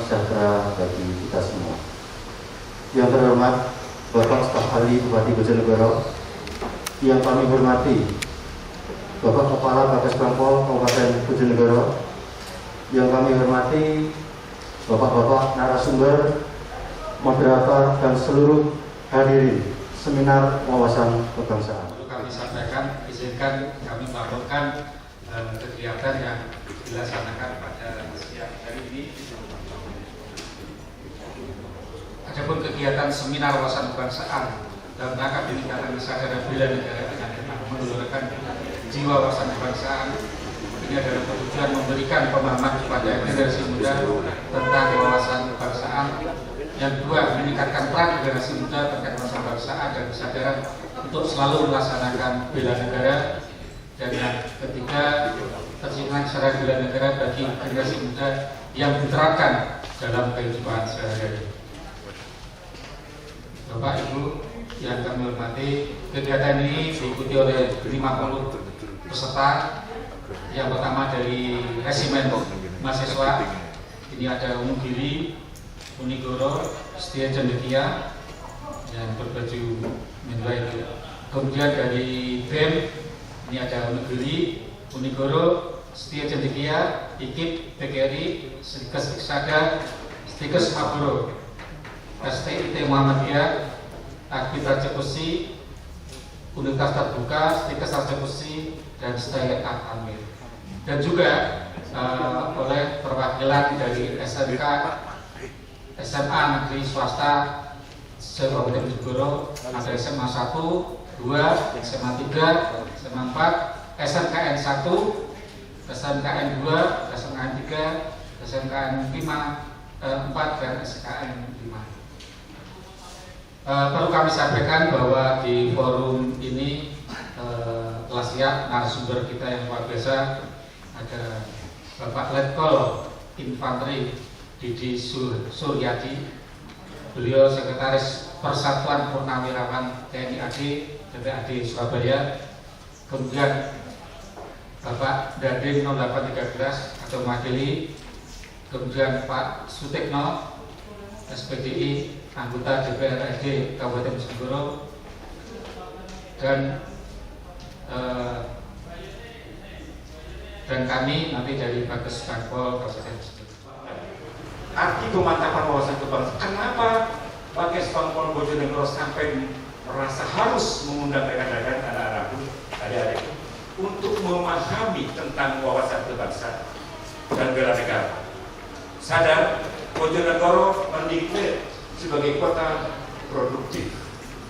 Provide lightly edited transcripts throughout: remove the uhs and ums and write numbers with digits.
sejahtera bagi kita semua. Yang terhormat Bapak Staf Ahli Bupati Bojonegoro, yang kami hormati Bapak Kepala Bagas Bangpol Kabupaten Bojonegoro, yang kami hormati Bapak-bapak narasumber, moderator, dan seluruh hadirin seminar wawasan kebangsaan. Kami sampaikan, izinkan kami melaporkan kegiatan yang dilaksanakan pada siang hari ini. Adapun kegiatan seminar wawasan kebangsaan dalam rangka peningkatan kesadaran bela negara dengan mengeluarkan jiwa wawasan kebangsaan, ini adalah tujuan memberikan pemahaman kepada generasi muda tentang wawasan kebangsaan. Yang kedua, meningkatkan peran generasi muda terkait wawasan kebangsaan dan kesadaran untuk selalu melaksanakan bela negara. Dan yang ketiga, terciptanya kesadaran bela negara bagi generasi muda yang diterapkan dalam kehidupan sehari-hari. Bapak Ibu yang kami hormati, kegiatan ini diikuti oleh 50 peserta. Yang pertama dari resimen mahasiswa, ini ada Unugiri, Unigoro, Setia Cendekia yang berbaju merah itu. Kemudian dari BEM, ini ada Unugiri, Unigoro, Setia Cendekia, IKIP, PGRI, Stikes Iksada, Stikes Habro, STIT Muhammadiyah, Akbit Raja Besi, Universitas Terbuka, Stikes Raja Besi, dan Stayat Amir. Dan juga oleh perwakilan dari SMK, SMA Negeri Swasta Kabupaten Bojonegoro, ada SMA 1, 2, SMA 3, SMA 4, SMKN 1, SMKN 2, SMKN 3, SMKN 4, dan SMKN 5. Perlu kami sampaikan bahwa di forum ini telah siap narasumber kita yang luar biasa. Ada Bapak Letkol Infanteri Didi Suryadi, beliau Sekretaris Persatuan Purnawirawan TNI AD DPAD Surabaya. Kemudian Bapak Dandim 0813 atau mewakili. Kemudian Pak Sutekno SPDI anggota DPRD Kabupaten Bojonegoro, dan kami nanti dari Bagas Bangpol Kabupaten Bojonegoro. Arti pemantapan wawasan kebangsaan. Kenapa Bagas Bangpol Bojonegoro sampai merasa harus mengundang rekan-rekan anak-anakku, adik-adikku, untuk memahami tentang wawasan kebangsaan dan bela negara. Sadar, Bojonegoro mendeklarasi sebagai kota produktif.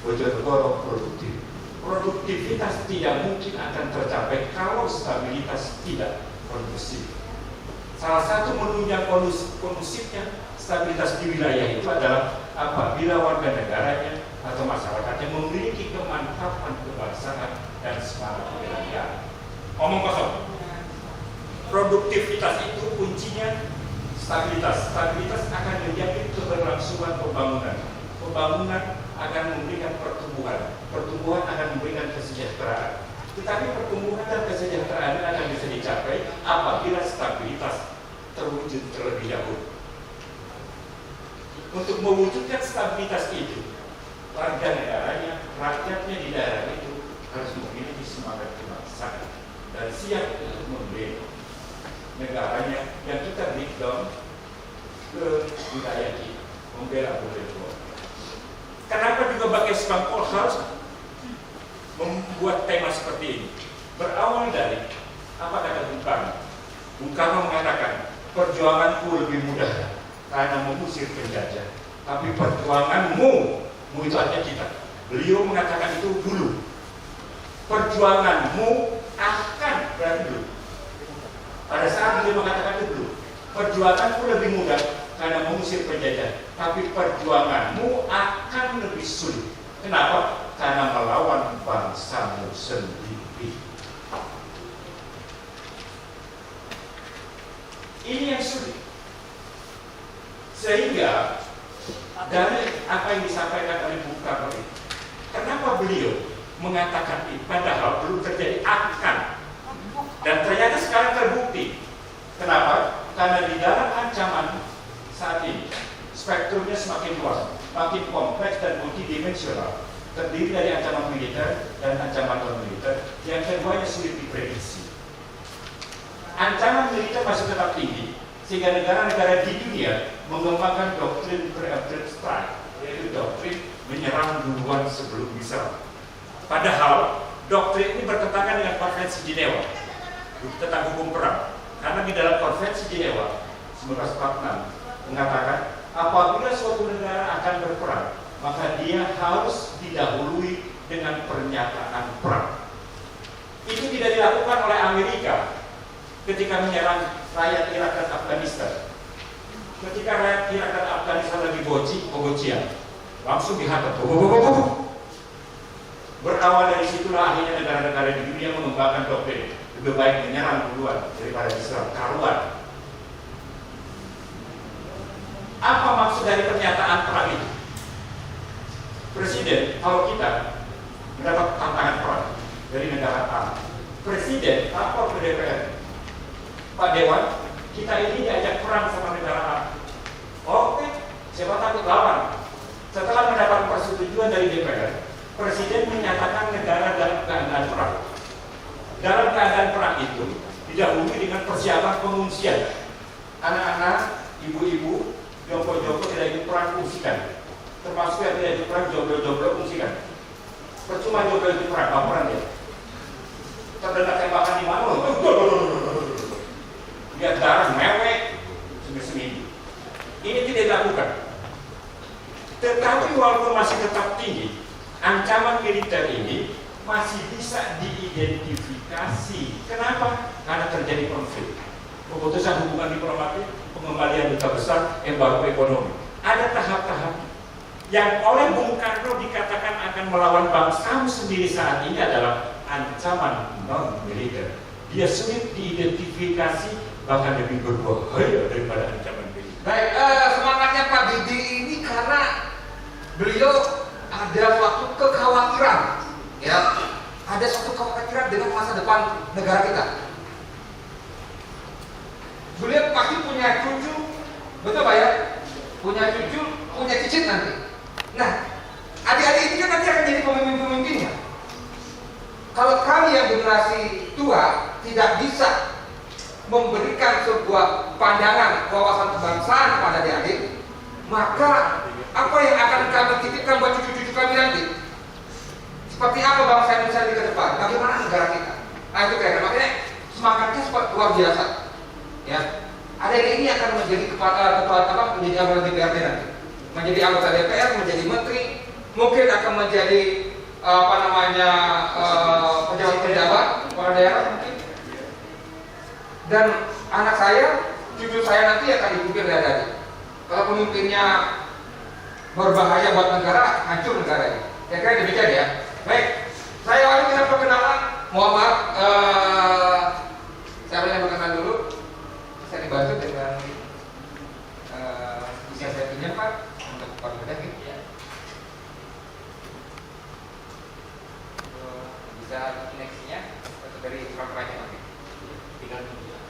Bojonegoro produktif. Produktivitas tidak mungkin akan tercapai kalau stabilitas tidak kondusif. Salah satu menunjang kondusifnya stabilitas di wilayah itu adalah apabila warga negaranya atau masyarakatnya memiliki kemantapan kebangsaan dan semangat bela negara. Omong kosong. Produktivitas itu kuncinya stabilitas. Stabilitas akan menjamin keberlangsungan pembangunan. Pembangunan akan memberikan pertumbuhan. Pertumbuhan akan memberikan kesejahteraan. Tetapi pertumbuhan dan kesejahteraan akan bisa dicapai apabila stabilitas terwujud terlebih dahulu. Untuk mewujudkan stabilitas itu, warga negaranya, rakyatnya di daerah itu harus memiliki semangat kebangsaan dan siap untuk membela negaranya yang kita breakdown ke wilayah kita, membela Bojonegoro. Kenapa juga Bagas Bangpol harus membuat tema seperti ini? Berawal dari apa kata Bung Karno? Bung Karno mengatakan, perjuanganku lebih mudah karena mengusir penjajah, tapi perjuanganmu itu artinya kita. Beliau mengatakan itu dulu. Perjuanganmu akan berarti dulu. Pada saat beliau mengatakan itu dulu, perjuanganku lebih mudah karena mengusir penjajah, tapi perjuanganmu akan lebih sulit. Kenapa? Karena melawan bangsamu sendiri. Ini yang sulit. Sehingga dari apa yang disampaikan oleh Bung Karno, kenapa beliau mengatakan ini padahal belum terjadi akan, dan ternyata sekarang terbukti. Kenapa? Karena di dalam ancaman saat ini spektrumnya semakin luas, makin kompleks dan multidimensional, terdiri dari ancaman militer dan ancaman non-militer yang keduanya sulit diprediksi. Ancaman militer masih tetap tinggi, sehingga negara-negara di dunia mengembangkan doktrin preemptive strike, yaitu doktrin menyerang duluan sebelum diserang. Padahal doktrin ini bertentangan dengan Konvensi Jenewa tentang hukum perang, karena di dalam Konvensi Jenewa 1946 mengatakan apabila suatu negara akan berperang, maka dia harus didahului dengan pernyataan perang. Itu tidak dilakukan oleh Amerika ketika menyerang rakyat Irak dan Afghanistan. Ketika rakyat Irak dan Afghanistan lagi bogocian, langsung dihantam. Berawal dari situlah akhirnya negara-negara di dunia mengembangkan doktrin lebih baik menyerang duluan daripada diserang. Karuan. Apa maksud dari pernyataan perang itu? Presiden, kalau kita mendapat tantangan perang dari negara A, Presiden lapor ke DPR, Pak Dewan, kita ini diajak perang sama negara A. Oke, siapa takut lawan? Setelah mendapat persetujuan dari DPR, Presiden menyatakan negara dalam keadaan perang. Dalam keadaan perang itu didahului dengan persiapan pengungsian. Anak-anak, ibu-ibu, jompo-jompo tidak ikut perang fungsikan. Termasuk yang tidak ikut perang, jomblo-jomblo fungsikan. Percuma jomblo ikut perang, laporan dia. Terdengar tembakan di mana? Lihat darah mewek seminggu. Ini tidak dilakukan. Tetapi walaupun masih tetap tinggi, ancaman militer ini masih bisa diidentifikasi. Kenapa? Karena terjadi konflik, pemutusan hubungan diplomatik, pengembalian duta besar, embargo ekonomi. Ada tahap-tahap yang oleh Bung Karno dikatakan akan melawan bangsamu sendiri saat ini adalah ancaman non-militer. Dia sulit diidentifikasi, bahkan lebih berbahaya daripada ancaman militer. Baik, semangatnya Pak Didi ini karena beliau ada suatu kekhawatiran, ya, ada suatu kekhawatiran dengan masa depan negara kita. Beliau pasti punya cucu, betul Pak ya? Punya cucu, punya cicit nanti. Nah, adik-adik ini kan nanti akan jadi pemimpin-pemimpinnya. Kalau kami yang generasi tua tidak bisa memberikan sebuah pandangan wawasan kebangsaan kepada adik-adik, maka apa yang akan kami titipkan buat cucu-cucu kami nanti? Seperti apa bangsa Indonesia di ke depan? Bagaimana negara kita? Nah itu kira-kira, makanya semangatnya seperti luar biasa. Ya, adik-adik ini akan menjadi menjadi anggota DPRD nanti, menjadi anggota DPR, menjadi menteri, mungkin akan menjadi pejabat-pejabat kepala daerah mungkin. Dan anak saya, cucu saya nanti akan dipimpin oleh adik-adik. Kalau pemimpinnya berbahaya buat negara, hancur negara ini. Kira-kira demikian ya. Baik, saya awali dengan perkenalan. Mohon maaf, saya boleh perkenalan dulu. Saya dibantu dengan bisa saya pinjam Pak untuk Pak Mendagri. Ya. Bisa koneksinya atau dari surat raja nanti.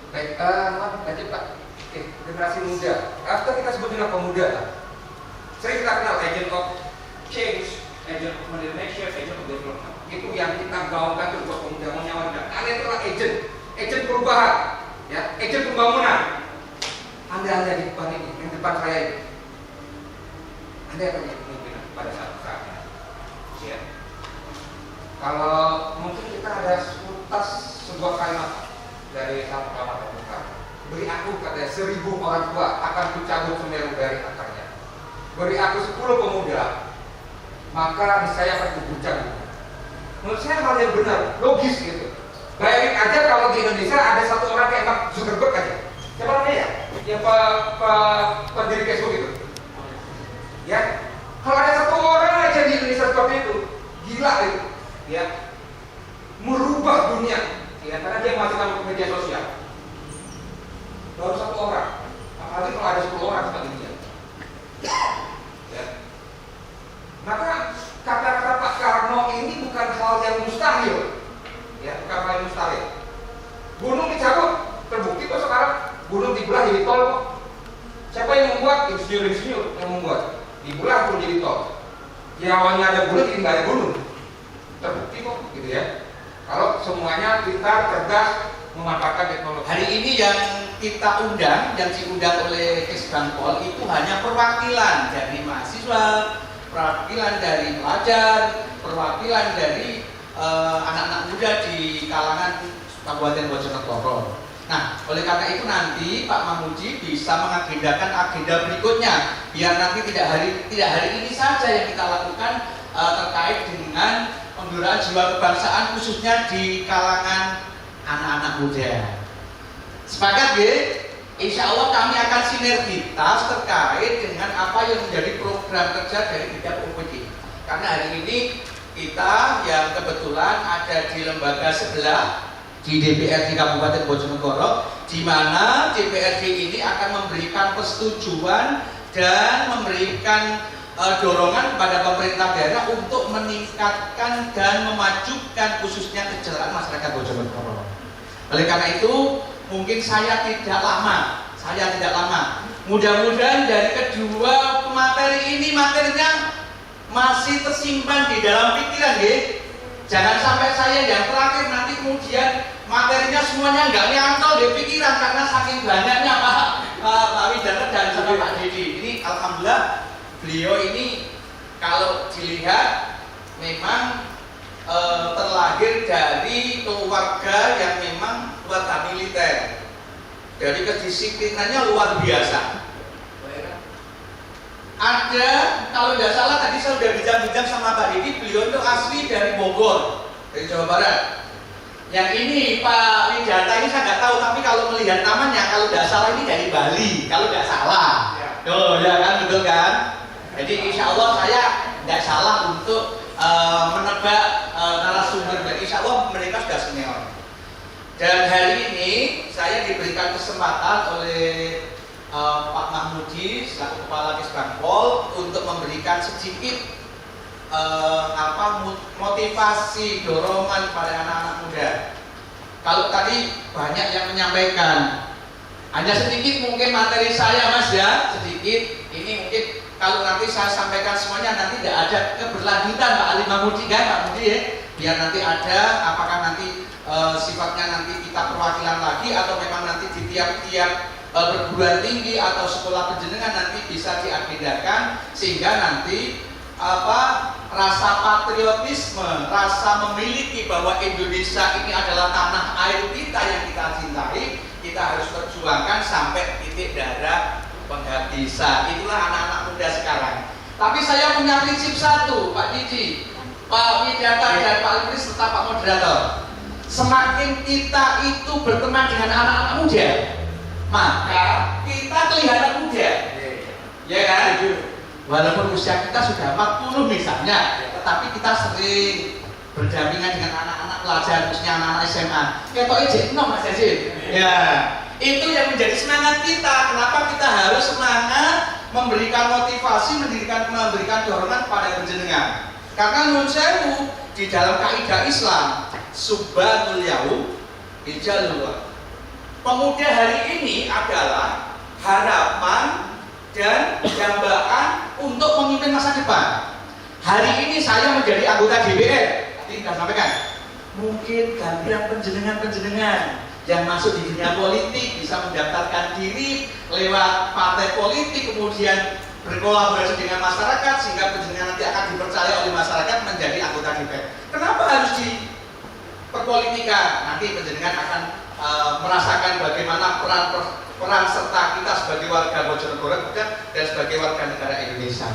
Baik, lanjut Pak. Oke, generasi muda. Atau kita sebut dengan pemuda lah. Sering kita kenal agent of change, agent of modernization, agent of development. Itu yang kita gaungkan untuk pemuda menyawarkan. Kalian adalah agent perubahan, ya, agent pembangunan. Anda di depan ini, yang depan saya ini. Anda akan jadi pemimpinan pada saat-saatnya. Ya. Kalau mungkin kita ada sebutas sebuah kalimat dari satu kamar terbuka. Beri aku kata 1000 orang tua akan kucabut Semeru dari akarnya. Beri aku 10 pemuda, maka niscaya akan kuguncang. Menurut saya hal yang benar, logis gitu. Bayangin aja kalau di Indonesia ada satu orang kayak Mark Zuckerberg aja. Siapa namanya ya? Yang pendiri Facebook itu. Ya, kalau ada satu orang aja di Indonesia seperti itu, gila itu. Ya, merubah dunia. Ya, karena dia menghasilkan media sosial. Baru satu orang. Apalagi kalau ada 10 orang seperti dia. Ya. Maka kata-kata Pak Karno ini bukan hal yang mustahil. Ya, bukan hal yang mustahil. Gunung dicabut, terbukti kok sekarang gunung dibelah jadi tol. Siapa yang membuat insinyur yang membuat di bulan pun jadi top. Ya awalnya ada gunung jadi nggak ada gunung, terbukti kok gitu ya. Kalau semuanya kita cerdas memanfaatkan teknologi. Hari ini yang kita undang, yang diundang oleh Kesbangpol itu hanya perwakilan dari mahasiswa, perwakilan dari pelajar, perwakilan dari anak-anak muda di kalangan Kabupaten Bojonegoro. Nah, oleh karena itu nanti Pak Mahmudi bisa mengagendakan agenda berikutnya, biar nanti tidak hari ini saja yang kita lakukan terkait dengan pemberdayaan jiwa kebangsaan khususnya di kalangan anak-anak muda. Sepakat ya? Insya Allah kami akan sinergitas terkait dengan apa yang menjadi program kerja dari tiap OPD. Karena hari ini kita yang kebetulan ada di lembaga sebelah di DPRD Kabupaten Bojonegoro, di mana DPRD ini akan memberikan persetujuan dan memberikan dorongan kepada pemerintah daerah untuk meningkatkan dan memajukan khususnya kesejahteraan masyarakat Bojonegoro. Oleh karena itu, mungkin saya tidak lama. Mudah-mudahan dari kedua materi ini materinya masih tersimpan di dalam pikiran, ya. Jangan sampai saya yang terakhir nanti kemudian materinya semuanya nggak nyantol di pikiran karena saking banyaknya Pak Widarto dan juga Pak Dedi. Ini alhamdulillah beliau ini kalau dilihat memang terlahir dari keluarga yang memang keluarga militer. Dari kedisiplinannya luar biasa. Ada, kalau tidak salah tadi saya sudah bincang-bincang sama Pak Didi, beliau itu asli dari Bogor, dari Jawa Barat. Yang ini Pak Widata ini saya nggak tahu, tapi kalau melihat namanya, kalau tidak salah ini dari Bali, kalau tidak salah. Oh ya kan, betul kan? Jadi insya Allah saya tidak salah untuk menebak narasumber. Insya Allah mereka sudah senior. Dan hari ini saya diberikan kesempatan oleh Pak Mahmudi selaku Kepala Kesbangpol untuk memberikan sedikit motivasi, dorongan pada anak-anak muda. Kalau tadi banyak yang menyampaikan, hanya sedikit mungkin materi saya Mas ya, sedikit. Ini mungkin kalau nanti saya sampaikan semuanya nanti tidak ada keberlanjutan Pak Ali Mahmudi kan, Pak Mahmudi ya. Biar nanti ada, apakah nanti sifatnya nanti kita perwakilan lagi atau memang nanti di tiap-tiap perguruan tinggi atau sekolah penjenengan nanti bisa diagendakan sehingga nanti rasa patriotisme, rasa memiliki bahwa Indonesia ini adalah tanah air kita yang kita cintai, kita harus perjuangkan sampai titik darah penghabisan. Itulah anak-anak muda sekarang. Tapi saya punya prinsip satu, Pak Didi, Pak Widata dan Pak Idris serta Pak Moderator. Semakin kita itu berteman dengan anak-anak muda, maka kita kelihatan muda, ya kan? Walaupun usia kita sudah 40 misalnya, tetapi kita sering berdampingan dengan anak-anak pelajar, khususnya anak-anak SMA. Ketoknya jadi Mas Yazid. Ya, itu yang menjadi semangat kita. Kenapa kita harus semangat memberikan motivasi, memberikan dorongan kepada penjenengan? Karena nun sewu di dalam kaidah Islam, subhanul yaum bijalullah. Pemuda hari ini adalah harapan dan dambaan untuk memimpin masa depan. Hari ini saya menjadi anggota DPR, tadi kita sampaikan. Mungkin gantian penjenengan yang masuk di dunia politik bisa mendaftarkan diri lewat partai politik, kemudian berkolaborasi dengan masyarakat sehingga penjenengan nanti akan dipercaya oleh masyarakat menjadi anggota DPR. Kenapa harus di perpolitikan? Nanti penjenengan akan merasakan bagaimana peran serta kita sebagai warga Bojonegoro dan sebagai warga negara Indonesia.